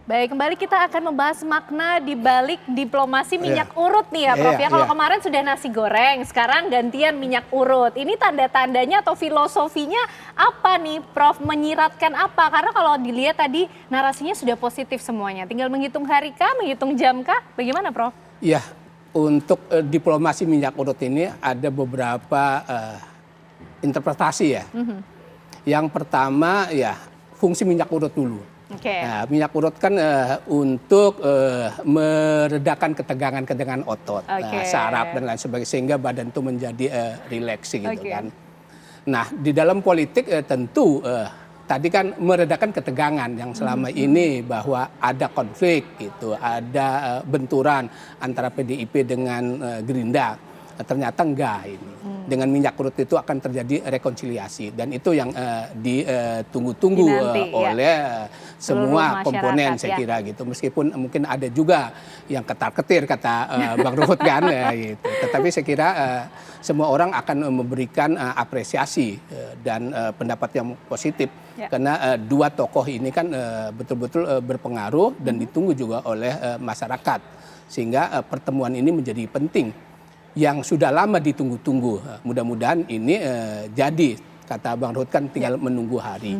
Baik, kembali kita akan membahas makna di balik diplomasi minyak urut nih ya Prof ya. Kalau kemarin sudah nasi goreng, sekarang gantian minyak urut. Ini tanda-tandanya atau filosofinya apa nih Prof? Menyiratkan apa? Karena kalau dilihat tadi narasinya sudah positif semuanya. Tinggal menghitung hari kah, menghitung jam kah? Bagaimana Prof? Ya, untuk diplomasi minyak urut ini ada beberapa interpretasi ya. Yang pertama ya fungsi minyak urut dulu. Nah, minyak urut kan untuk meredakan ketegangan otot, saraf dan lain sebagainya sehingga badan itu menjadi rileks gitu kan. Nah di dalam politik tentu tadi kan meredakan ketegangan yang selama ini bahwa ada konflik gitu, ada benturan antara PDIP dengan Gerindra. Ternyata enggak ini. Dengan minyak urut itu akan terjadi rekonsiliasi dan itu yang ditunggu-tunggu oleh semua komponen saya kira gitu. Meskipun mungkin ada juga yang ketar-ketir kata Bang Ruhut kan gitu. Tetapi saya kira semua orang akan memberikan apresiasi dan pendapat yang positif karena dua tokoh ini kan betul-betul berpengaruh dan ditunggu juga oleh masyarakat sehingga pertemuan ini menjadi penting. Yang sudah lama ditunggu-tunggu. Mudah-mudahan ini jadi, kata Bang Ruhut kan tinggal menunggu hari.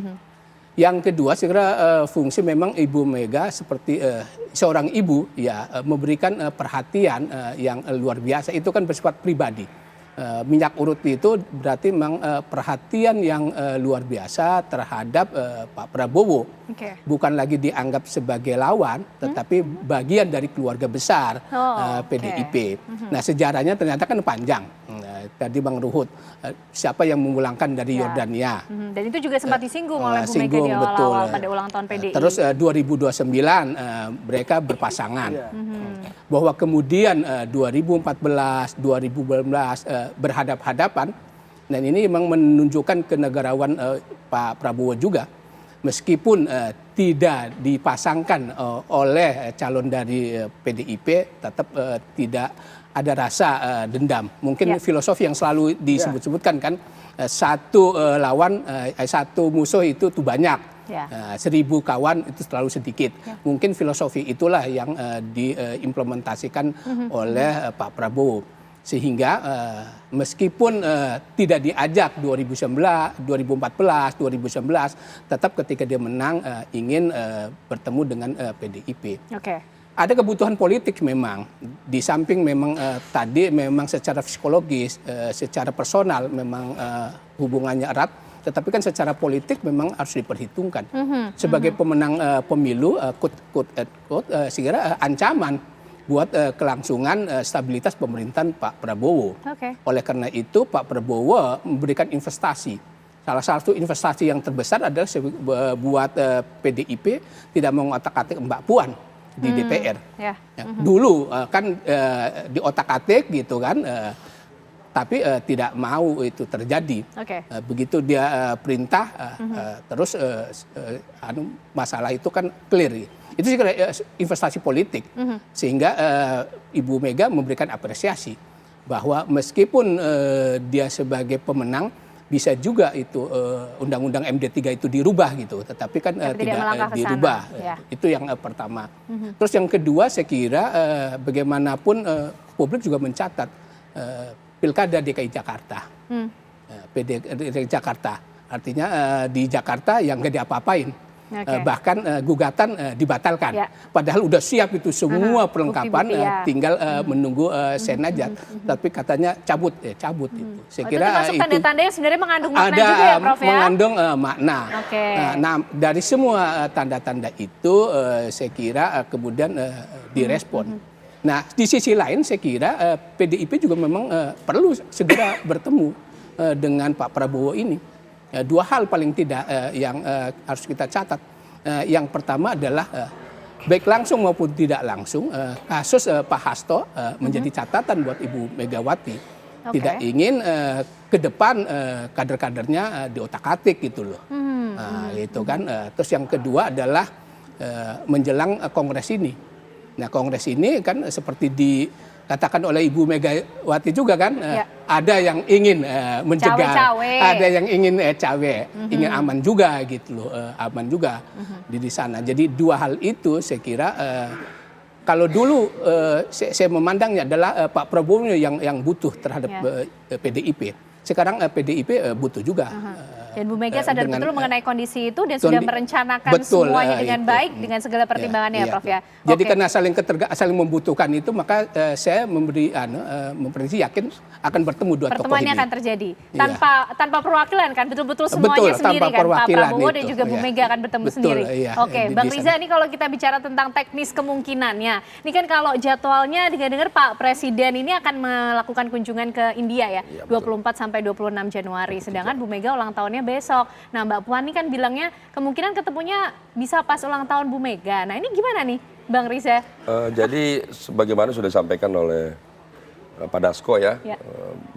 Yang kedua, saya kira fungsi memang Ibu Mega seperti seorang ibu ya memberikan perhatian yang luar biasa. Itu kan bersifat pribadi. Minyak urut itu berarti memang perhatian yang luar biasa terhadap Pak Prabowo. Bukan lagi dianggap sebagai lawan, tetapi bagian dari keluarga besar PDIP. Nah sejarahnya ternyata kan panjang. Tadi Bang Ruhut, siapa yang memulangkan dari Yordania. Dan itu juga sempat disinggung oleh Bu Mega di awal-awal pada ulang tahun PDI. Terus 2029 mereka berpasangan. Bahwa kemudian 2014, 2019 berhadap-hadapan. Dan ini memang menunjukkan kenegarawan Pak Prabowo juga. Meskipun tidak dipasangkan oleh calon dari PDIP, tetap tidak ada rasa dendam. Mungkin filosofi yang selalu disebut-sebutkan kan, satu lawan, satu musuh itu tuh banyak. 1000 kawan itu terlalu sedikit. Mungkin filosofi itulah yang diimplementasikan oleh Pak Prabowo. Sehingga meskipun tidak diajak 2019, 2014, 2019, tetap ketika dia menang ingin bertemu dengan PDIP. Ada kebutuhan politik memang, di samping memang tadi memang secara psikologis, secara personal memang hubungannya erat, tetapi kan secara politik memang harus diperhitungkan. Sebagai pemenang pemilu, segera ancaman buat kelangsungan stabilitas pemerintahan Pak Prabowo. Oleh karena itu Pak Prabowo memberikan investasi. Salah satu investasi yang terbesar adalah buat PDIP tidak mengotak-atik Mbak Puan di DPR. Dulu kan di otak-atik gitu kan, tapi tidak mau itu terjadi. Begitu dia perintah, terus masalah itu kan clear. Itu sih investasi politik. Sehingga Ibu Mega memberikan apresiasi bahwa meskipun dia sebagai pemenang, bisa juga itu undang-undang MD3 itu dirubah gitu, tetapi kan tidak dirubah. Itu yang pertama. Terus yang kedua saya kira bagaimanapun publik juga mencatat Pilkada DKI Jakarta. DKI Jakarta. Artinya di Jakarta yang nggak diapa-apain. Bahkan gugatan dibatalkan. Padahal udah siap itu semua perlengkapan, tinggal menunggu sen aja. Tapi katanya cabut itu. Saya kira itu tanda-tanda yang sebenarnya mengandung makna juga ya Prof ya? Mengandung makna. Nah dari semua tanda-tanda itu saya kira kemudian direspon. Nah di sisi lain saya kira PDIP juga memang perlu segera bertemu dengan Pak Prabowo ini. Dua hal paling tidak yang harus kita catat. Yang pertama adalah baik langsung maupun tidak langsung kasus Pak Hasto menjadi catatan buat Ibu Megawati. Tidak ingin ke depan kader-kadernya diotak-atik gitu loh. Gitu kan. Terus yang kedua adalah menjelang kongres ini. Nah kongres ini kan seperti dikatakan oleh Ibu Megawati juga kan. ada yang ingin mencegah, Cawe-cawe. ada yang ingin cawe, ingin aman juga gitu loh, aman juga di sana. Jadi dua hal itu saya kira kalau dulu saya memandangnya adalah Pak Prabowo yang butuh terhadap PDIP. Sekarang PDIP butuh juga. Dan Bu Mega sadar dengan, betul mengenai kondisi itu dan sudah merencanakan semuanya dengan baik dengan segala pertimbangannya ya Prof ya. Jadi karena saling membutuhkan itu, maka saya memprediksi yakin akan bertemu dua tokoh ini. Pertemuannya akan terjadi tanpa perwakilan kan, betul-betul semuanya sendiri kan, Pak Prabowo dan juga Bu Mega akan bertemu sendiri. Oke, Bang Riza, ini kalau kita bicara tentang teknis kemungkinannya, ini kan kalau jadwalnya dengar-dengar Pak Presiden ini akan melakukan kunjungan ke India ya, 24 sampai 26 Januari, sedangkan Bu Mega ulang tahunnya besok. Nah, Mbak Puan ini kan bilangnya kemungkinan ketemunya bisa pas ulang tahun Bu Mega. Nah, ini gimana nih, Bang Riza? Jadi sebagaimana sudah disampaikan oleh Pak Dasko ya,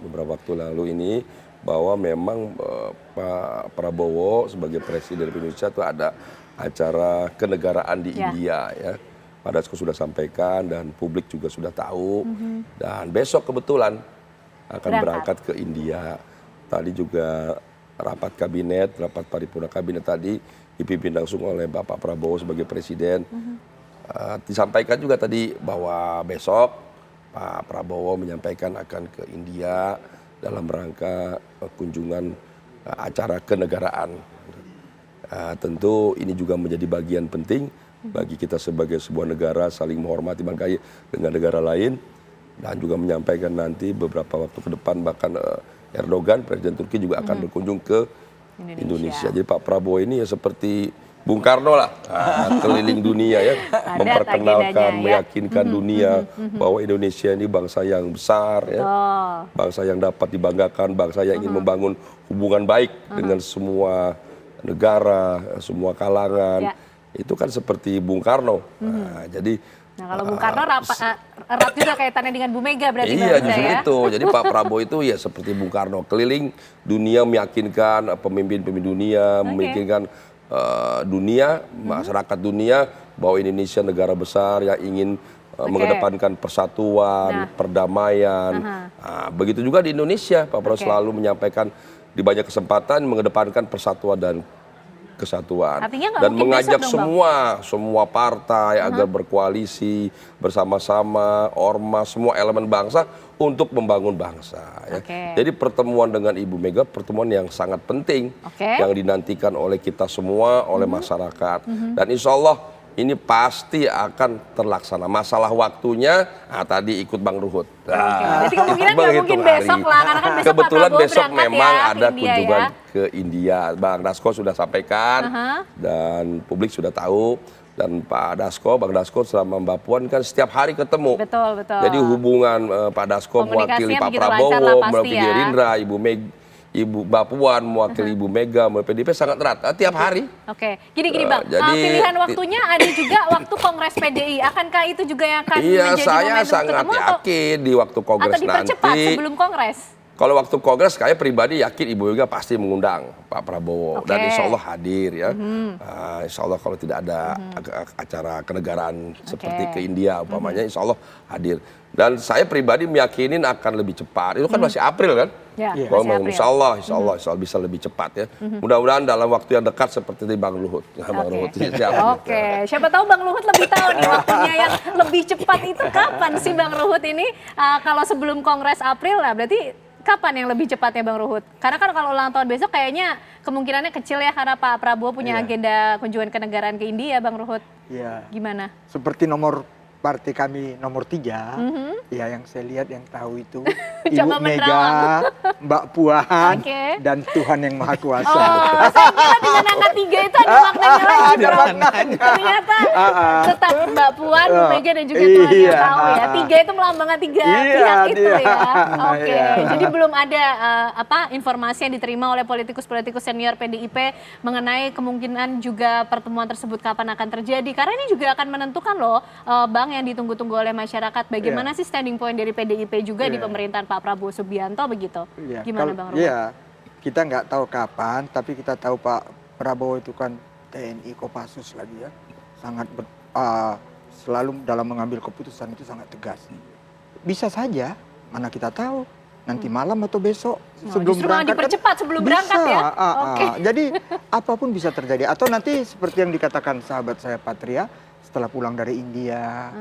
beberapa waktu lalu ini, bahwa memang Pak Prabowo sebagai Presiden Indonesia itu ada acara kenegaraan di India ya. Pak Dasko sudah sampaikan dan publik juga sudah tahu. Dan besok kebetulan akan berangkat ke India. Tadi juga rapat kabinet, rapat paripurna kabinet tadi dipimpin langsung oleh Bapak Prabowo sebagai Presiden. Disampaikan juga tadi bahwa besok Pak Prabowo menyampaikan akan ke India dalam rangka kunjungan acara kenegaraan. Tentu ini juga menjadi bagian penting bagi kita sebagai sebuah negara saling menghormati bangkai dengan negara lain, dan juga menyampaikan nanti beberapa waktu ke depan bahkan Erdogan, Presiden Turki juga akan berkunjung ke Indonesia. Jadi Pak Prabowo ini ya seperti Bung Karno lah, keliling dunia ya, memperkenalkan, meyakinkan dunia bahwa Indonesia ini bangsa yang besar ya, bangsa yang dapat dibanggakan, bangsa yang ingin membangun hubungan baik dengan semua negara, semua kalangan. Itu kan seperti Bung Karno. Nah, kalau Bung Karno erat juga kaitannya dengan Bu Mega berarti. Iya, justru itu. Jadi Pak Prabowo itu ya seperti Bung Karno, keliling dunia meyakinkan pemimpin-pemimpin dunia, meyakinkan dunia, masyarakat dunia bahwa Indonesia negara besar yang ingin mengedepankan persatuan, perdamaian. Begitu juga di Indonesia, Pak Prabowo selalu menyampaikan di banyak kesempatan mengedepankan persatuan dan kesatuan, dan mengajak semua partai agar berkoalisi bersama-sama, ormas, semua elemen bangsa untuk membangun bangsa. Jadi pertemuan dengan Ibu Mega pertemuan yang sangat penting, yang dinantikan oleh kita semua, oleh masyarakat, dan insya Allah ini pasti akan terlaksana. Masalah waktunya, tadi ikut Bang Ruhut. Berarti kemungkinan nggak mungkin besok lah, karena kan besok kebetulan Pak besok memang ya, ada kunjungan ke India. Bang Dasko sudah sampaikan dan publik sudah tahu. Dan Pak Dasko, Bang Dasko selama Mbak Puan kan setiap hari ketemu. Betul. Jadi hubungan Pak Dasko mewakili Pak Prabowo, mewakili Gerindra, Ibu Mbak Puan mewakili Ibu Mega, mewakili PDIP sangat erat tiap hari. Gini Bang, pilihan waktunya ada juga waktu Kongres PDI. Akankah itu juga yang akan menjadi momentum ketemu? Iya, saya sangat yakin di waktu Kongres atau dipercepat nanti. sebelum Kongres? Kalau waktu Kongres, saya pribadi yakin Ibu Mega pasti mengundang Pak Prabowo. Dan insya Allah hadir ya. Insya Allah kalau tidak ada acara kenegaraan seperti ke India umpamanya, insya Allah hadir. Dan saya pribadi meyakinin akan lebih cepat. Itu kan masih April kan? Insya Allah bisa lebih cepat ya. Mudah-mudahan dalam waktu yang dekat seperti di Bang Luhut. Siapa tahu Bang Luhut lebih tahu nih waktunya yang lebih cepat itu kapan sih Bang Luhut ini? Kalau sebelum Kongres April lah, berarti kapan yang lebih cepatnya Bang Ruhut? Karena kan kalau ulang tahun besok kayaknya kemungkinannya kecil ya, karena Pak Prabowo punya agenda kunjungan kenegaraan ke India, Bang Ruhut. Gimana? Seperti nomor partai kami nomor 3, ya yang saya lihat yang tahu itu Ibu Mega, Mbak Puan, dan Tuhan yang Maha Kuasa. Saya kira dengan angka 3 itu ada maknanya lagi. Ternyata tetap Mbak Puan, Bu Mega dan juga Tuhan yang tahu ya. 3 itu melambangkan 3 pihak itu ya. Jadi belum ada informasi yang diterima oleh politikus-politikus senior PDIP mengenai kemungkinan juga pertemuan tersebut kapan akan terjadi. Karena ini juga akan menentukan loh, Bang, yang ditunggu-tunggu oleh masyarakat. Bagaimana sih standing point dari PDIP juga di pemerintahan Pak Prabowo Subianto begitu? Gimana Bang Ruhut? Kita nggak tahu kapan, tapi kita tahu Pak Prabowo itu kan TNI Kopassus lagi ya, sangat selalu dalam mengambil keputusan itu sangat tegas. Bisa saja, mana kita tahu, nanti malam atau besok sebelum justru malah berangkat. dipercepat sebelum berangkat ya? Oke. Jadi apapun bisa terjadi. Atau nanti seperti yang dikatakan sahabat saya Patria, setelah pulang dari India.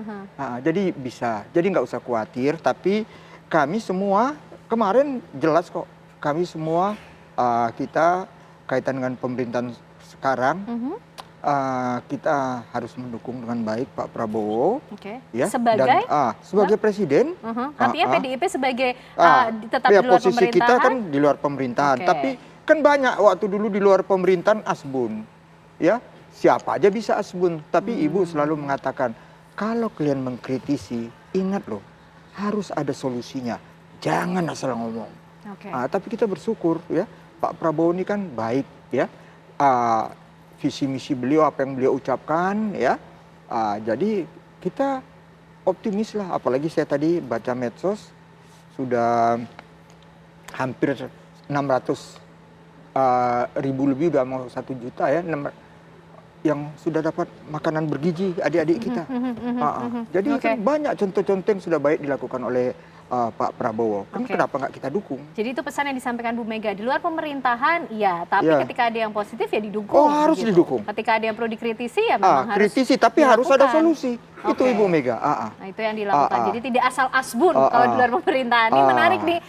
Jadi bisa. Jadi nggak usah khawatir. Tapi kami semua kemarin jelas kok. Kami semua kita kaitan dengan pemerintahan sekarang. Kita harus mendukung dengan baik Pak Prabowo, ya, sebagai sebagai presiden. Artinya PDIP sebagai tetap ya, di luar posisi pemerintahan. kita kan di luar pemerintahan, tapi kan banyak waktu dulu di luar pemerintahan asbun, ya siapa aja bisa asbun. Tapi Ibu selalu mengatakan kalau kalian mengkritisi, ingat loh harus ada solusinya, jangan asal ngomong. Tapi kita bersyukur ya Pak Prabowo ini kan baik ya. Visi misi beliau apa yang beliau ucapkan ya, jadi kita optimis lah. Apalagi saya tadi baca medsos sudah hampir 600.000 lebih, udah mau 1 juta ya yang sudah dapat makanan bergizi adik-adik kita. Jadi kan banyak contoh-contoh yang sudah baik dilakukan oleh Pak Prabowo. Kenapa nggak kita dukung? Jadi itu pesan yang disampaikan Bu Mega. Di luar pemerintahan, ya. Tapi ketika ada yang positif ya didukung. Harus didukung. Ketika ada yang perlu dikritisi ya memang harus kritisi, tapi harus ada solusi. Itu Ibu Mega. Nah, itu yang dilakukan. Jadi tidak asal asbun kalau di luar pemerintahan. Ini menarik nih,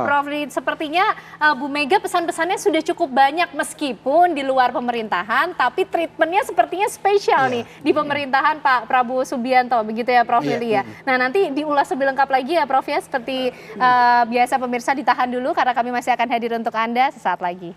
Prof. Sepertinya Bu Mega pesan-pesannya sudah cukup banyak meskipun di luar pemerintahan, tapi treatmentnya sepertinya spesial nih di pemerintahan Pak Prabowo Subianto. Begitu ya Prof. Lili ya. Nah nanti diulas lebih lengkap lagi ya Prof ya. Seperti biasa pemirsa ditahan dulu karena kami masih akan hadir untuk Anda sesaat lagi.